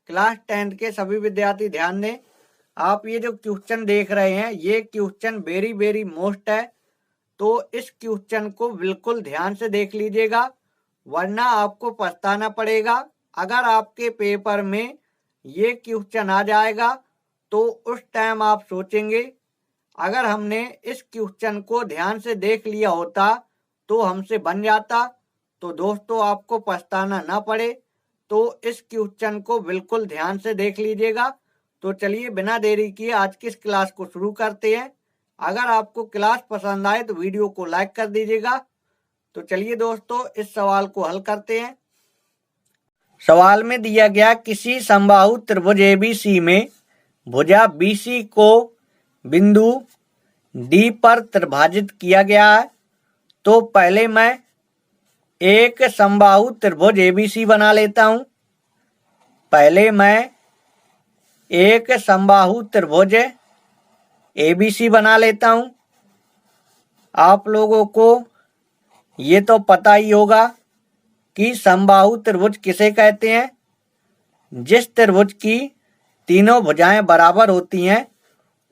Class 10 के सभी विद्यार्थी ध्यान दें। आप ये जो क्वेश्चन देख रहे हैं ये क्वेश्चन वेरी मोस्ट है, तो इस क्वेश्चन को बिल्कुल ध्यान से देख लीजिएगा, वरना आपको पछताना पड़ेगा। अगर आपके पेपर में ये क्वेश्चन आ जाएगा तो उस टाइम आप सोचेंगे अगर हमने इस क्वेश्चन को ध्यान से देख लिया होता तो हमसे बन जाता। तो दोस्तों आपको पछताना ना पड़े, तो इस क्वेश्चन को बिल्कुल ध्यान से देख लीजिएगा। तो चलिए बिना देरी किए आज की इस क्लास को शुरू करते हैं। अगर आपको क्लास पसंद आए तो वीडियो को लाइक कर दीजिएगा। तो चलिए दोस्तों इस सवाल को हल करते हैं। सवाल में दिया गया किसी समबाहु त्रिभुज एबीसी में भुजा बीसी को बिंदु डी पर त्रिभाजित किया गया है। तो पहले मैं एक समबाहु त्रिभुज एबीसी बना लेता हूं। पहले मैं एक समबाहु त्रिभुज एबीसी बना लेता हूं। आप लोगों को ये तो पता ही होगा कि समबाहु त्रिभुज किसे कहते हैं। जिस त्रिभुज की तीनों भुजाएं बराबर होती हैं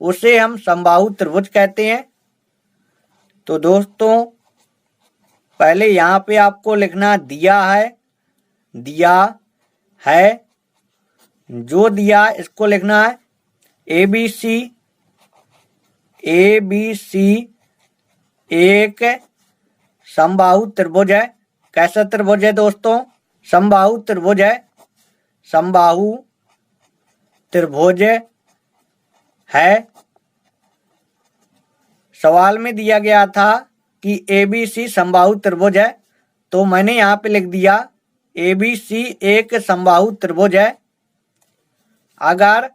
उसे हम समबाहु त्रिभुज कहते हैं। तो दोस्तों पहले यहाँ पे आपको लिखना दिया है, जो दिया इसको लिखना है एबीसी एक समबाहु त्रिभुज है। कैसा त्रिभुज है दोस्तों? समबाहु त्रिभुज है। समबाहु त्रिभुज है। सवाल में दिया गया था कि एबीसी समबाहु त्रिभुज है, तो मैंने यहाँ पे लिख दिया एबीसी एक समबाहु त्रिभुज है। अगर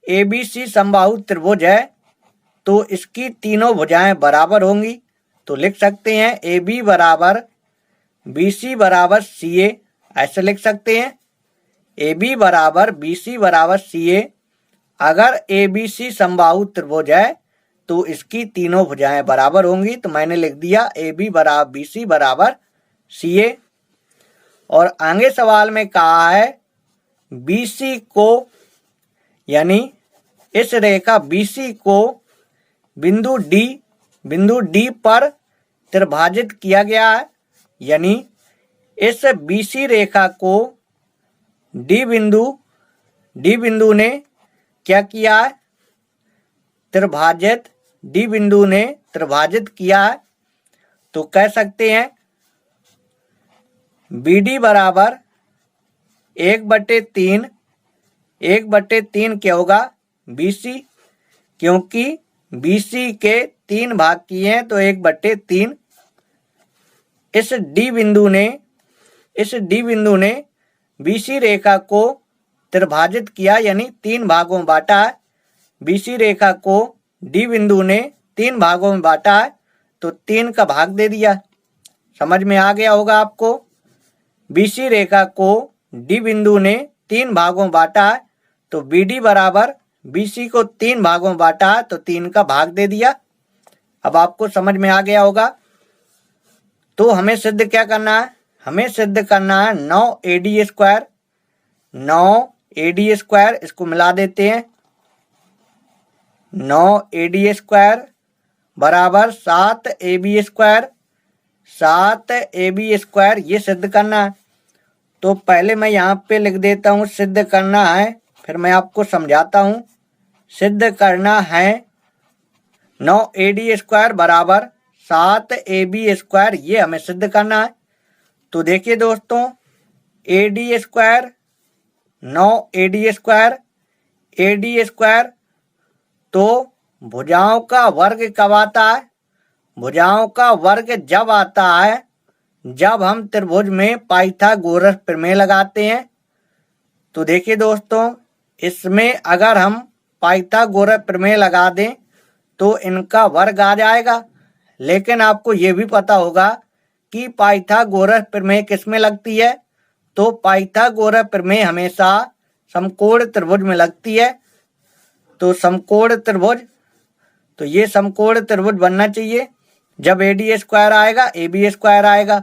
एबीसी समबाहु त्रिभुज है तो इसकी तीनों भुजाएं बराबर होंगी। तो लिख सकते हैं AB बराबर BC बराबर CA, ऐसे लिख सकते हैं AB बराबर BC बराबर CA। अगर ABC समबाहु त्रिभुज है तो इसकी तीनों भुजाएं बराबर होंगी। तो मैंने लिख दिया AB बराबर BC बराबर CA। और आगे सवाल में कहा है BC को यानी इस रेखा BC को बिंदु D पर त्रिभाजित किया गया है। यानी इस BC रेखा को D बिंदु ने क्या किया है? त्रिभाजित। D बिंदु ने त्रिभाजित किया है। तो कह सकते हैं BD बराबर 1/3 क्या होगा? BC, क्योंकि BC के 3 भाग किए हैं तो 1/3। इस D बिंदु ने BC रेखा को त्रिभाजित किया यानी 3 भागों में बांटा है। BC रेखा को D बिंदु ने 3 भागों में बांटा है तो 3 का भाग दे दिया। समझ में आ गया होगा आपको। BC रेखा को D बिंदु ने 3 भागों में बांटा है तो BD बराबर BC को 3 भागों में बांटा है तो 3 का भाग दे दिया। अब आपको समझ में आ गया होगा। तो हमें सिद्ध क्या करना है? हमें सिद्ध करना है 9AD²। 9AD², इसको मिला देते हैं। 9AD² बराबर 7AB²। 7AB², ये सिद्ध करना है। तो पहले मैं यहाँ पे लिख देता हूँ सिद्ध करना है, फिर मैं आपको समझाता हूँ। सिद्ध करना है 9AD² बराबर 7AB², ये हमें सिद्ध करना है। तो देखिए दोस्तों AD², 9AD², तो भुजाओं का वर्ग कब आता है? भुजाओं का वर्ग जब आता है जब हम त्रिभुज में पाइथागोरस प्रमेय लगाते हैं। तो देखिए दोस्तों इसमें अगर हम पाइथागोरस प्रमेय लगा दें तो इनका वर्ग आ जाएगा। लेकिन आपको ये भी पता होगा कि पाइथागोरस प्रमेय किसमें लगती है? तो पाइथागोरस प्रमेय हमेशा समकोण त्रिभुज में लगती है। तो समकोण त्रिभुज, तो ये समकोण त्रिभुज बनना चाहिए। जब AD² आएगा AB² आएगा।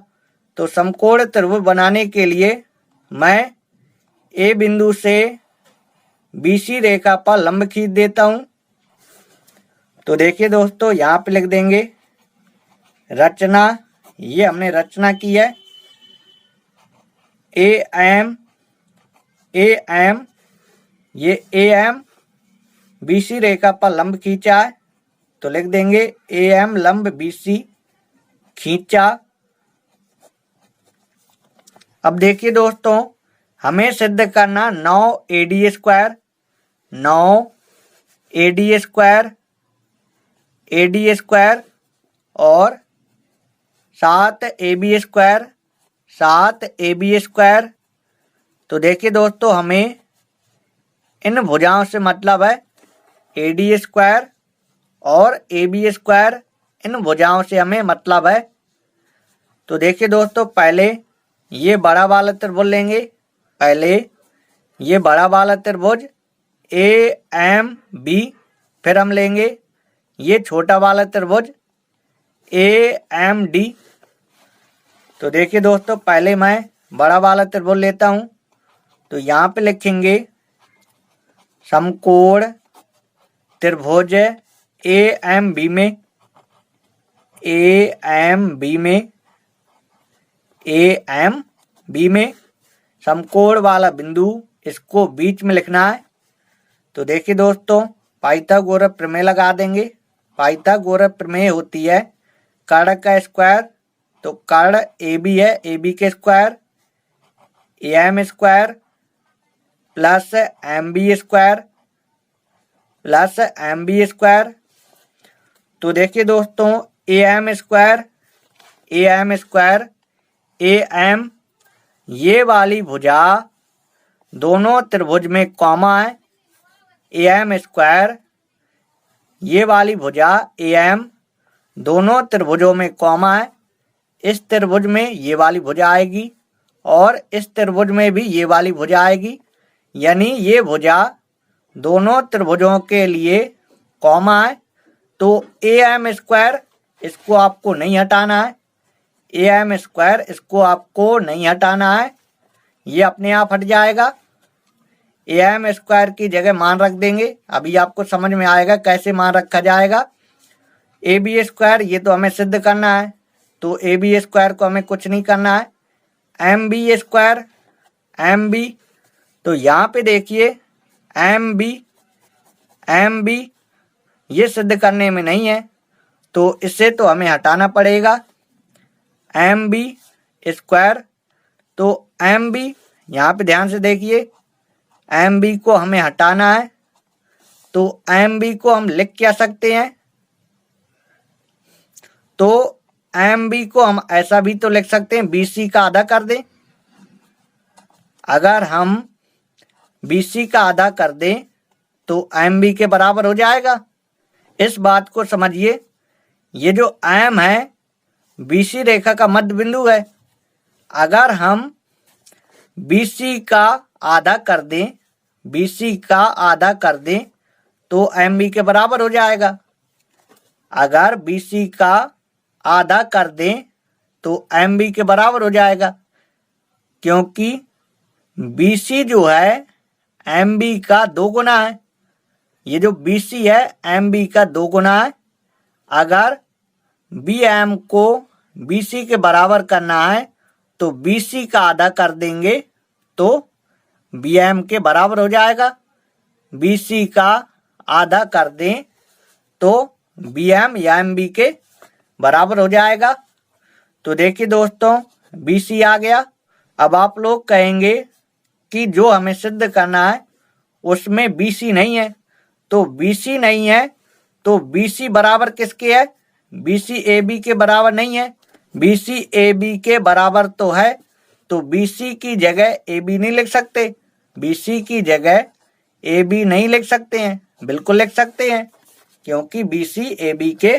तो समकोण त्रिभुज बनाने के लिए मैं A बिंदु से BC रेखा पर लंब खींच देता हूं। तो देखिए दोस्तों, यहाँ पे लिख देंगे रचना। ये हमने रचना की है। AM ये AM BC रेखा पर लंब खींचा है, तो लिख देंगे AM लंब BC खींचा। अब देखिए दोस्तों, हमें सिद्ध करना 9 AD स्क्वायर, 9 AD स्क्वायर और 7 AB स्क्वायर, 7 AB स्क्वायर। तो देखिए दोस्तों, हमें इन भुजाओं से मतलब है AD स्क्वायर और AB स्क्वायर, इन भुजाओं से हमें मतलब है। तो देखिए दोस्तों, पहले ये बड़ा वाला त्रिभुज लेंगे। पहले ये बड़ा वाला त्रिभुज AMB, फिर हम लेंगे ये छोटा वाला त्रिभुज AMD। तो देखिए दोस्तों, पहले मैं बड़ा वाला त्रिभुज लेता हूं। तो यहाँ पे लिखेंगे समकोण त्रिभुज AMB में समकोण वाला बिंदु, इसको बीच में लिखना है। तो देखिए दोस्तों, पाइथागोरस प्रमेय लगा देंगे। पाइथागोरस प्रमेय होती है कर्ण का स्क्वायर। तो कर्ण AB है, AB के square AM square plus MB square. तो देखिए दोस्तों, AM AM ये वाली भुजा दोनों त्रिभुज में कॉमा है। AM स्क्वायर ये वाली भुजा AM दोनों त्रिभुजों में कॉमा है। इस त्रिभुज में ये वाली भुजा आएगी और इस त्रिभुज में भी ये वाली भुजा आएगी, यानी ये भुजा दोनों त्रिभुजों के लिए कॉमा है। तो AM स्क्वायर इसको आपको नहीं हटाना है, AM स्क्वायर इसको आपको नहीं हटाना है, ये अपने आप हट जाएगा। AM स्क्वायर की जगह मान रख देंगे। अभी आपको समझ में आएगा कैसे मान रखा जाएगा। AB स्क्वायर ये तो हमें सिद्ध करना है, तो AB स्क्वायर को हमें कुछ नहीं करना है। MB स्क्वायर MB, तो यहाँ पे देखिए MB ये सिद्ध करने में नहीं है, तो इससे तो हमें हटाना पड़ेगा MB स्क्वायर। तो MB यहाँ पे ध्यान से देखिए, MB को हमें हटाना है। तो MB को हम लिख क्या सकते हैं? तो MB को हम ऐसा भी तो लिख सकते हैं, BC का आधा कर दें। अगर हम BC का आधा कर दें तो MB के बराबर हो जाएगा। इस बात को समझिए, ये जो M है BC रेखा का मध्य बिंदु है। अगर हम BC का आधा कर दें, BC का आधा कर दें तो MB के बराबर हो जाएगा। अगर BC का आधा कर दें तो MB के बराबर हो जाएगा, क्योंकि BC जो है MB का 2 गुना है। ये जो BC है MB का 2 गुना है। अगर BM को BC के बराबर करना है तो BC का आधा कर देंगे तो BM के बराबर हो जाएगा। BC का आधा कर दें तो BM या MB के बराबर हो जाएगा। तो देखिए दोस्तों, BC आ गया। अब आप लोग कहेंगे कि जो हमें सिद्ध करना है उसमें BC नहीं है। तो BC नहीं है तो BC बराबर किसके है? BC AB के बराबर नहीं है। BC AB के बराबर तो है, तो BC की जगह AB नहीं लिख सकते। BC की जगह AB नहीं लिख सकते हैं, बिल्कुल लिख सकते हैं, क्योंकि BC AB के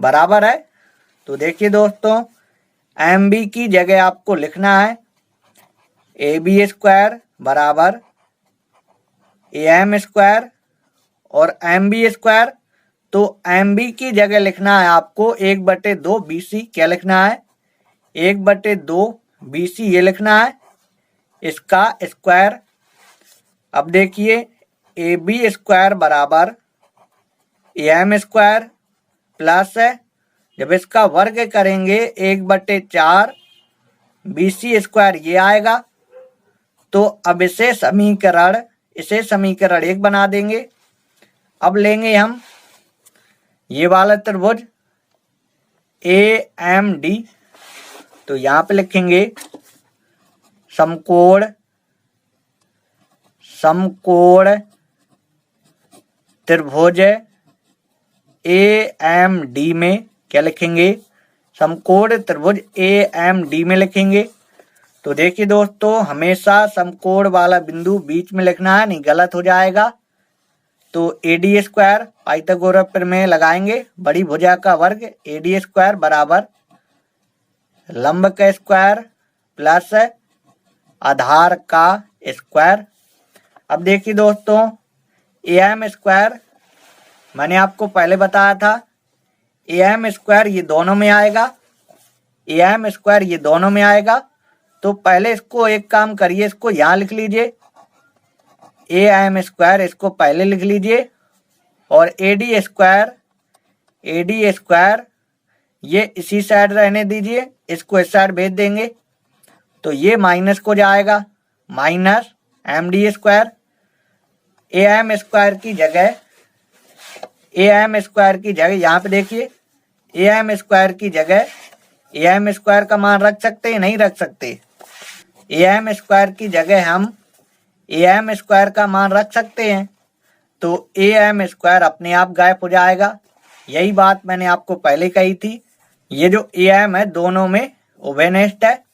बराबर है। तो देखिए दोस्तों, MB की जगह आपको लिखना है AB स्क्वायर बराबर AM स्क्वायर और MB स्क्वायर। तो MB की जगह लिखना है आपको 1/2 BC। क्या लिखना है? 1/2 BC ये लिखना है, इसका स्क्वायर। अब देखिए AB स्क्वायर बराबर AM स्क्वायर प्लस जब इसका वर्ग करेंगे 1/4 BC स्क्वायर ये आएगा। तो अब इसे समीकरण 1 बना देंगे। अब लेंगे हम ये वाला त्रिभुज AMD। तो यहाँ पे लिखेंगे समकोण त्रिभुज AMD में क्या लिखेंगे, समकोण त्रिभुज AMD में लिखेंगे। तो देखिए दोस्तों, हमेशा समकोण वाला बिंदु बीच में लिखना है, नहीं गलत हो जाएगा। तो AD स्क्वायर पाइथागोरस प्रमेय लगाएंगे, बड़ी भुजा का वर्ग AD स्क्वायर बराबर लंब का स्क्वायर प्लस आधार का स्क्वायर। अब देखिए दोस्तों, AM स्क्वायर मैंने आपको पहले बताया था, AM स्क्वायर ये दोनों में आएगा, AM स्क्वायर ये दोनों में आएगा। तो पहले इसको एक काम करिए, इसको यहाँ लिख लीजिए, AM स्क्वायर इसको पहले लिख लीजिए, और AD स्क्वायर ये इसी साइड रहने दीजिए, इसको इस साइड भेज देंगे। तो ये माइनस को जाएगा, minus MD square. AM square की जगह यहाँ पे देखिए, AM स्क्वायर की जगह AM स्क्वायर का मान रख सकते हैं, नहीं रख सकते। AM स्क्वायर की जगह हम AM स्क्वायर का मान रख सकते हैं। तो AM स्क्वायर अपने आप गायब हो जाएगा। यही बात मैंने आपको पहले कही थी, ये जो AM है दोनों में ओवेनेस्ट है।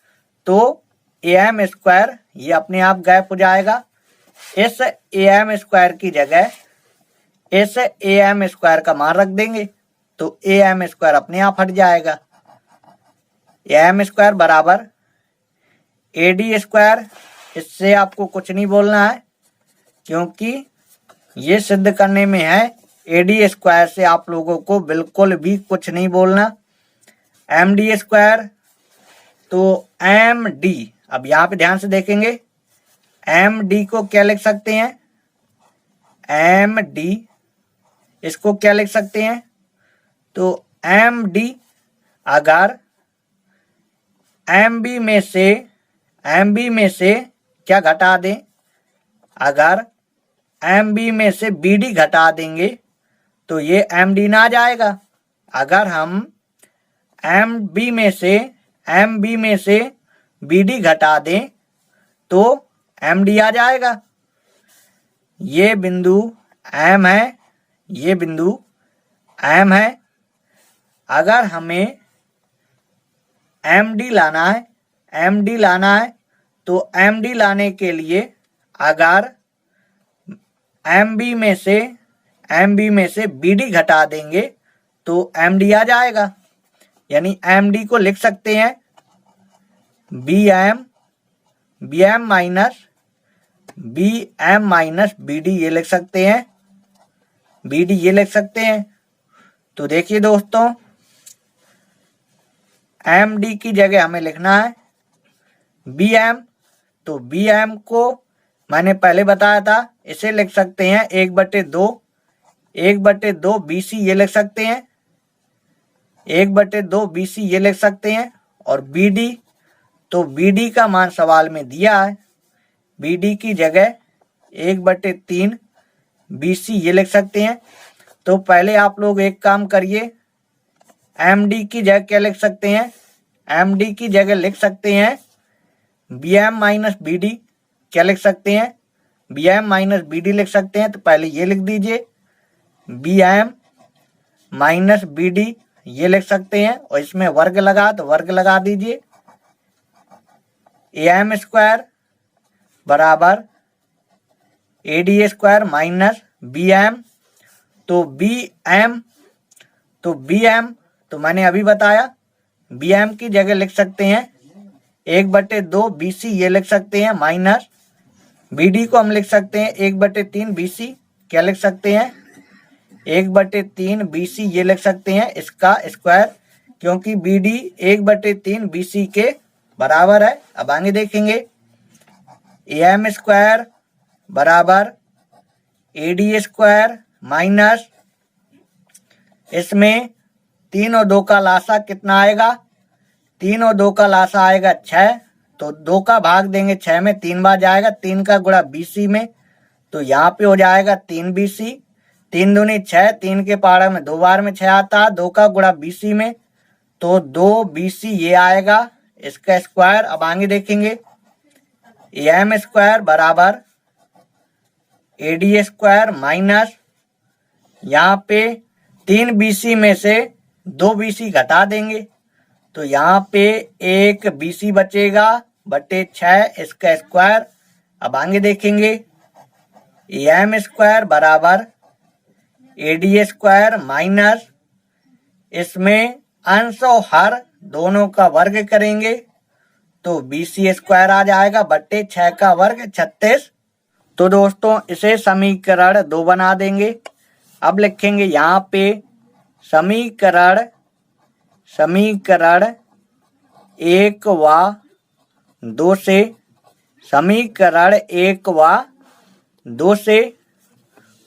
तो AM स्क्वायर ये अपने आप गायब हो जाएगा। इस AM स्क्वायर की जगह इस AM स्क्वायर का मान रख देंगे, तो AM स्क्वायर अपने आप हट जाएगा। AM स्क्वायर बराबर AD स्क्वायर, इससे आपको कुछ नहीं बोलना है, क्योंकि ये सिद्ध करने में है। AD स्क्वायर से आप लोगों को बिल्कुल भी कुछ नहीं बोलना। MD स्क्वायर, तो MD, अब यहाँ पे ध्यान से देखेंगे, MD को क्या लिख सकते हैं, MD इसको क्या लिख सकते हैं, तो MD अगर MB में से क्या घटा दें, अगर MB में से BD घटा देंगे तो ये MD ना आ जाएगा। अगर हम MB में से BD घटा दें तो MD आ जाएगा। ये बिंदु M है, ये बिंदु M है। अगर हमें MD लाना है, तो MD लाने के लिए अगर MB में से BD घटा देंगे तो MD आ जाएगा। यानी MD को लिख सकते हैं BM माइनस BD ये लिख सकते हैं, BD ये लिख सकते हैं। तो देखिए दोस्तों, MD की जगह हमें लिखना है BM। तो BM को मैंने पहले बताया था, इसे लिख सकते हैं 1/2 BC ये लिख सकते हैं, 1/2 BC ये लिख सकते हैं। और BD, तो BD का मान सवाल में दिया है, BD की जगह 1/3 BC ये लिख सकते हैं। तो पहले आप लोग एक काम करिए, MD की जगह क्या लिख सकते हैं, MD की जगह लिख सकते हैं BM माइनस BD। क्या लिख सकते हैं, BM माइनस BD लिख सकते हैं। तो पहले ये लिख दीजिए BM माइनस BD ये लिख सकते हैं, और इसमें वर्ग लगा तो वर्ग लगा दीजिए। AM स्क्वायर बराबर AD स्क्वायर माइनस BM। तो BM तो मैंने अभी बताया, BM की जगह लिख सकते हैं 1/2 BC ये लिख सकते हैं, माइनस BD को हम लिख सकते हैं 1/3 BC। क्या लिख सकते हैं, 1/3 BC ये लिख सकते हैं, इसका स्क्वायर, क्योंकि BD 1/3 BC के बराबर है। अब आगे देखेंगे, AM स्क्वायर बराबर AD स्क्वायर माइनस इसमें 3 और 2 का लासा कितना आएगा? 3 और 2 का लासा आएगा 6, तो 2 का भाग देंगे 6 में, 3 बार जाएगा, 3 का गुणा BC में, तो यहाँ पे हो जाएगा 3 BC, 3 दूनी 6, 3 के पहाड़े में 2 बार में 6 आता है, 2 का गुणा BC में, तो 2 BC ये आएगा, इसका स्क्वायर। अब आगे देखेंगे AM स्क्वायर बराबर AD स्क्वायर माइनस यहाँ पे 3 BC में से 2 BC घटा देंगे, तो यहाँ पे 1 BC बचेगा बटे 6, इसका स्क्वायर। अब आगे देखेंगे AM स्क्वायर बराबर AD स्क्वायर माइनस इसमें अंश और हर दोनों का वर्ग करेंगे, तो BC स्क्वायर आ जाएगा बटे 6 का वर्ग 36। तो दोस्तों इसे समीकरण 2 बना देंगे। अब लिखेंगे यहाँ पे समीकरण 1 व 2 से, समीकरण 1 व 2 से,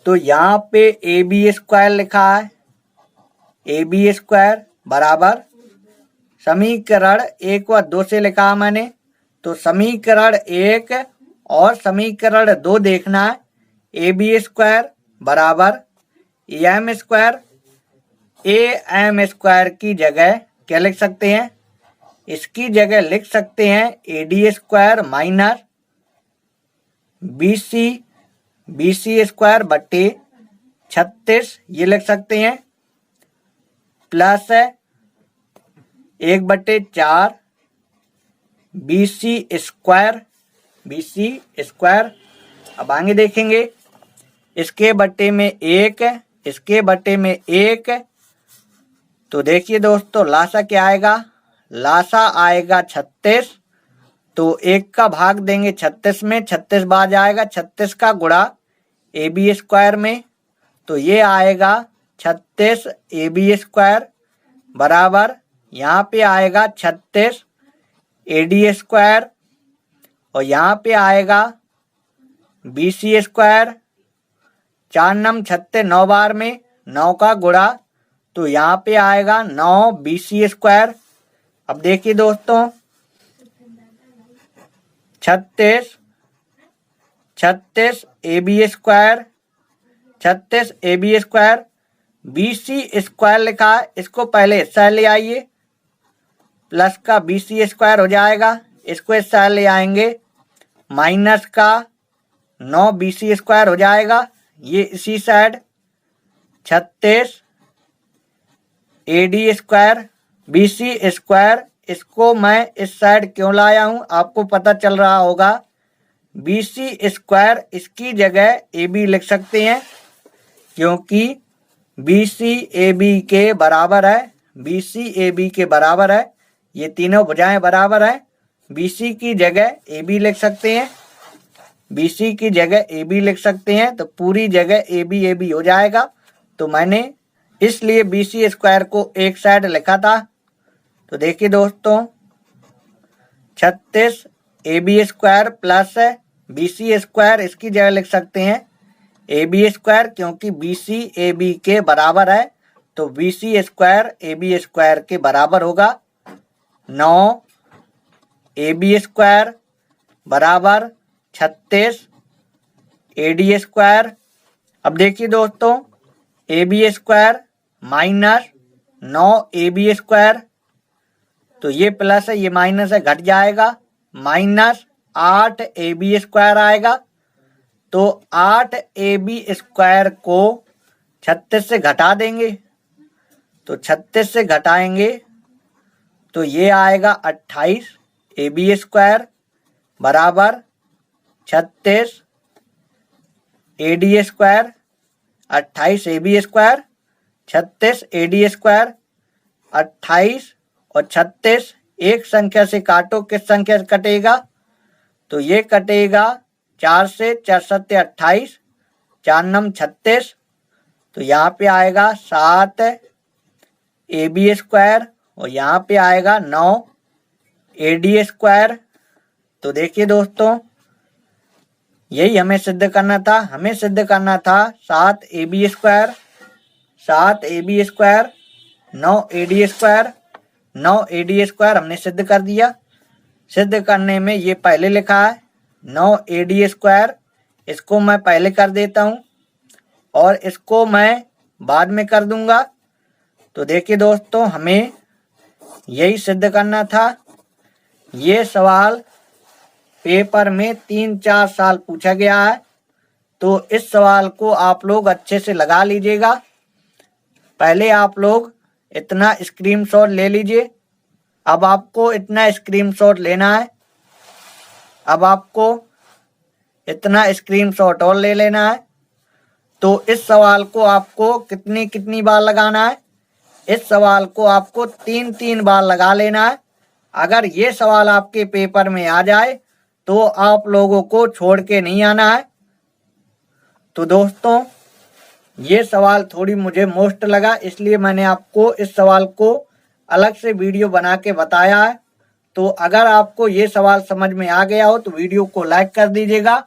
तो यहाँ पे AB स्क्वायर लिखा है, AB स्क्वायर बराबर समीकरण 1 व 2 से लिखा मैंने, तो समीकरण 1 और समीकरण 2 देखना है। AB स्क्वायर बराबर AM स्क्वायर, AM स्क्वायर की जगह क्या लिख सकते हैं? इसकी जगह लिख सकते हैं AD square minus BC square बटे 36 ये लिख सकते हैं, प्लस 1/4 BC स्क्वायर। अब आगे देखेंगे इसके बटे में 1, इसके बटे में 1, तो देखिए दोस्तों लासा क्या आएगा? लासा आएगा 36, तो 1 का भाग देंगे 36 में, 36 बार जाएगा, 36 का गुणा AB स्क्वायर में, तो ये आएगा 36 AB स्क्वायर बराबर यहाँ पे आएगा 36 AD स्क्वायर, और यहाँ पे आएगा BC स्क्वायर। 4 नम 36, 9 बार में 9 का गुणा, तो यहाँ पे आएगा 9 BC स्क्वायर। अब देखिए दोस्तों 36 AB square, 36 AB square, BC square लिखा है, इसको पहले हिस्सा ले आइए, प्लस का BC स्क्वायर हो जाएगा, इसको हिस्सा ले आएंगे, माइनस का 9 BC स्क्वायर हो जाएगा, ये इसी side 36 AD square BC square, इसको मैं इस साइड क्यों लाया हूं आपको पता चल रहा होगा। BC स्क्वायर इसकी जगह AB लिख सकते हैं, क्योंकि BC AB के बराबर है, BC AB के बराबर है, ये तीनों भुजाएं बराबर है। BC की जगह AB लिख सकते हैं, BC की जगह AB लिख सकते हैं, तो पूरी जगह AB हो जाएगा, तो मैंने इसलिए BC स्क्वायर को एक साइड लिखा था। तो देखिए दोस्तों 36 AB square plus BC square, इसकी जगह लिख सकते हैं AB स्क्वायर, क्योंकि BC AB के बराबर है, तो BC स्क्वायर AB स्क्वायर के बराबर होगा। 9 AB स्क्वायर बराबर 36 AD स्क्वायर। अब देखिए दोस्तों AB square minus 9 AB square, तो ये प्लस है ये माइनस है, घट जाएगा, माइनस 8 AB स्क्वायर आएगा, तो 8 AB स्क्वायर को 36 से घटा देंगे, तो 36 से घटाएंगे तो ये आएगा 28 AB स्क्वायर बराबर 36 AD square, 28 AB square 36 AD square. 28 और 36 एक संख्या से काटो, किस संख्या से कटेगा? तो ये कटेगा 4 से, 4 7 28, 4 9 36, तो यहाँ पे आएगा 7 AB स्क्वायर और यहाँ पे आएगा 9 AD स्क्वायर। तो देखिए दोस्तों यही हमें सिद्ध करना था। हमें सिद्ध करना था 7ab square 7ab square 9ad square 9ad square हमने सिद्ध कर दिया। सिद्ध करने में ये पहले लिखा है 9ad स्क्वायर, इसको मैं पहले कर देता हूँ और इसको मैं बाद में कर दूंगा। तो देखिए दोस्तों, हमें यही सिद्ध करना था। ये सवाल पेपर में 3-4 साल पूछा गया है, तो इस सवाल को आप लोग अच्छे से लगा लीजिएगा। पहले आप लोग इतना स्क्रीनशॉट ले लीजिए। अब आपको इतना स्क्रीनशॉट लेना है। अब आपको इतना स्क्रीनशॉट और ले लेना है। तो इस सवाल को आपको कितनी बार लगाना है? इस सवाल को आपको 3 बार लगा लेना है। अगर ये सवाल आपके पेपर में आ जाए तो आप लोगों को छोड़ के नहीं आना है। तो दोस्तों, ये सवाल थोड़ी मुझे मोस्ट लगा, इसलिए मैंने आपको इस सवाल को अलग से वीडियो बना के बताया है। तो अगर आपको ये सवाल समझ में आ गया हो तो वीडियो को लाइक कर दीजिएगा